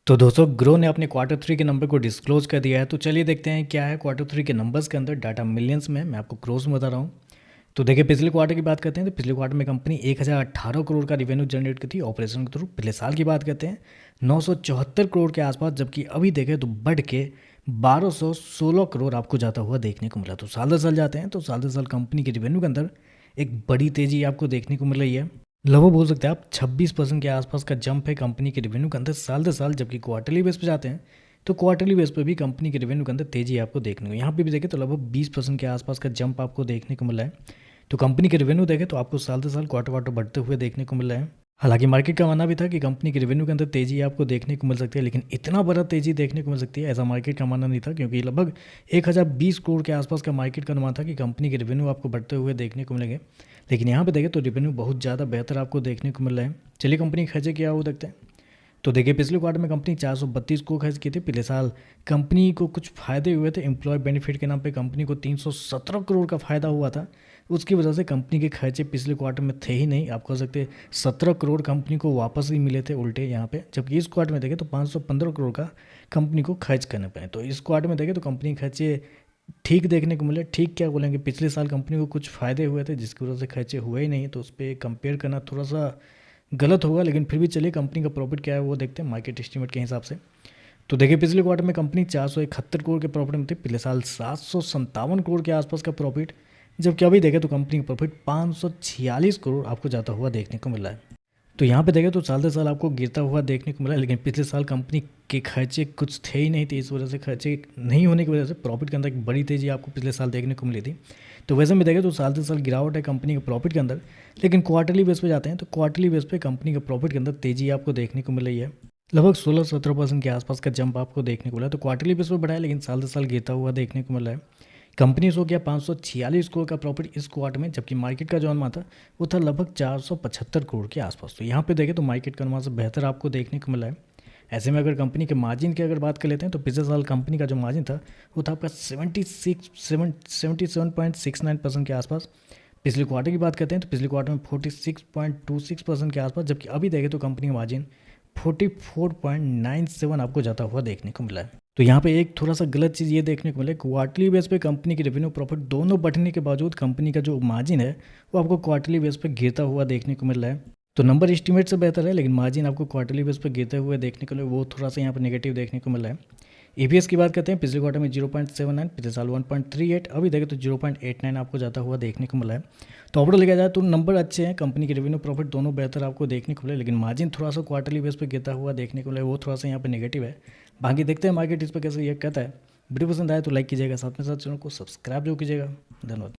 तो दोस्तों ग्रो ने अपने क्वार्टर थ्री के नंबर को डिस्क्लोज कर दिया है। तो चलिए देखते हैं क्या है क्वार्टर थ्री के नंबर्स के अंदर। डाटा मिलियंस में मैं आपको क्रोस में बता रहा हूँ। तो देखिए पिछले क्वार्टर की बात करते हैं तो पिछले क्वार्टर में कंपनी 1018 करोड़ का रिवेन्यू जनरेट की थी ऑपरेशन के थ्रू। पिछले साल की बात करते हैं 974 करोड़ के आसपास, जबकि अभी देखें तो बढ़ के 1216 करोड़ आपको जाता हुआ देखने को मिला। तो साल दर साल जाते हैं तो साल दर साल कंपनी के रिवेन्यू के अंदर एक बड़ी तेजी आपको देखने को मिल रही है। लगभग बोल सकते हैं आप 26% के आसपास का जंप है कंपनी के रिवेन्यू के अंदर साल दर साल। जबकि क्वार्टरली बेस पे जाते हैं तो क्वार्टरली बेस पे भी कंपनी के रिवेन्यू के अंदर तेजी आपको देखने को, यहाँ पे भी देखें तो लगभग 20% के आसपास का जंप आपको देखने को मिला है। तो कंपनी के रेवेन्यू देखें तो आपको साल दर साल क्वार्टर क्वार्टर बढ़ते हुए देखने को मिल रहा है। हालांकि मार्केट का मानना भी था कि कंपनी के रेवेन्यू के अंदर तेजी आपको देखने को मिल सकती है, लेकिन इतना बड़ा तेजी देखने को मिल सकती है ऐसा मार्केट का मानना नहीं था, क्योंकि लगभग 1020 करोड़ के आसपास का मार्केट का अनुमान था कि कंपनी के रेवेन्यू आपको बढ़ते हुए देखने को मिलेंगे। लेकिन यहाँ पे देखें तो रेवेन्यू बहुत ज़्यादा बेहतर आपको देखने को मिल रहा है। चलिए कंपनी खर्चे क्या वो देखते हैं। तो देखिए पिछले क्वार्टर में कंपनी 432 को खर्च की थी। पिछले साल कंपनी को कुछ फायदे हुए थे एम्प्लॉय बेनिफिट के नाम पे, कंपनी को 317 करोड़ का फायदा हुआ था। उसकी वजह से कंपनी के खर्चे पिछले क्वार्टर में थे ही नहीं, आप कह सकते 17 करोड़ कंपनी को वापस ही मिले थे उल्टे यहाँ पे। जबकि इस क्वार्टर में देखें तो 515 करोड़ का कंपनी को खर्च करने पड़े। तो इस क्वार्टर में देखें तो कंपनी के खर्चे ठीक देखने को मिले। ठीक क्या बोलेंगे, पिछले साल कंपनी को कुछ फायदे हुए थे जिसकी वजह से खर्चे हुए ही नहीं, तो उस पर कंपेयर करना थोड़ा सा गलत होगा। लेकिन फिर भी चलिए कंपनी का प्रॉफिट क्या है वो देखते हैं मार्केट एस्टीमेट के हिसाब से। तो देखिए पिछले क्वार्टर में कंपनी 471 करोड़ के प्रॉफिट में थी। पिछले साल 757 करोड़ के आसपास का प्रॉफिट, जबकि अभी देखें तो कंपनी का प्रॉफिट 546 करोड़ आपको जाता हुआ देखने को मिला है। तो यहाँ पे देखें तो साल दर साल आपको गिरता हुआ देखने को मिला है। लेकिन पिछले साल कंपनी के खर्चे कुछ थे ही नहीं थे, इस वजह से खर्चे नहीं होने की वजह से प्रॉफिट के अंदर एक बड़ी तेजी आपको पिछले साल देखने को मिली थी। तो वैसे में देखें तो साल दर साल गिरावट है कंपनी के प्रॉफिट के अंदर। लेकिन क्वार्टरली बेस पे जाते हैं तो क्वार्टरली बेस पे कंपनी के प्रॉफिट के अंदर तेजी आपको देखने को मिल रही है। लगभग 16-17% के आसपास का जंप आपको देखने को मिला है। तो क्वार्टरली बेस पे बढ़ा है, लेकिन साल दर साल गिरता हुआ देखने को मिल रहा है। कंपनी से हो गया 546 करोड़ का प्रॉफिट इस क्वार्टर में, जबकि मार्केट का जो अनुमान था वो था लगभग 475 करोड़ के आसपास। तो यहाँ पे देखें तो मार्केट का अनुमान से बेहतर आपको देखने को मिला है। ऐसे में अगर कंपनी के मार्जिन की अगर बात कर लेते हैं तो पिछले साल कंपनी का जो मार्जिन था वो था आपका 77.69% के आसपास। पिछले क्वार्टर की बात करते हैं तो पिछले क्वार्टर में 46.26% के आसपास, जबकि अभी देखें तो कंपनी का मार्जिन 44.97 आपको जाता हुआ देखने को मिला है। तो यहाँ पे एक थोड़ा सा गलत चीज़ ये देखने को मिला, क्वार्टरली बेस पे कंपनी की रेवेन्यू प्रॉफिट दोनों बढ़ने के बावजूद कंपनी का जो मार्जिन है वो आपको क्वार्टरली बेस पे गिरता हुआ देखने को मिल रहा है। तो नंबर एस्टीमेट से बेहतर है, लेकिन मार्जिन आपको क्वार्टरली बेस पे गिरते हुए देखने को मिले, वो थोड़ा सा यहाँ पर नेगेटिव देखने को मिल रहा है। ईपीएस की बात करते हैं, पिछले क्वार्टर में 0.79, पिछले साल 1.38, अभी देखें तो 0.89 आपको जाता हुआ देखने को मिला है। तो ओवरऑल लिखा जाए तो नंबर अच्छे हैं, कंपनी के रेवेन्यू प्रॉफिट दोनों बेहतर आपको देखने को मिले, लेकिन मार्जिन थोड़ा सा क्वार्टरली बेस पे गिरता हुआ देखने को मिला, वो थोड़ा सा यहाँ पे नेगेटिव है। बाकी देखते हैं मार्केट इस पर कैसे रिएक्ट करता है। वीडियो पसंद आए तो लाइक कीजिएगा, साथ में साथ चैनल को सब्सक्राइब जो कीजिएगा। धन्यवाद।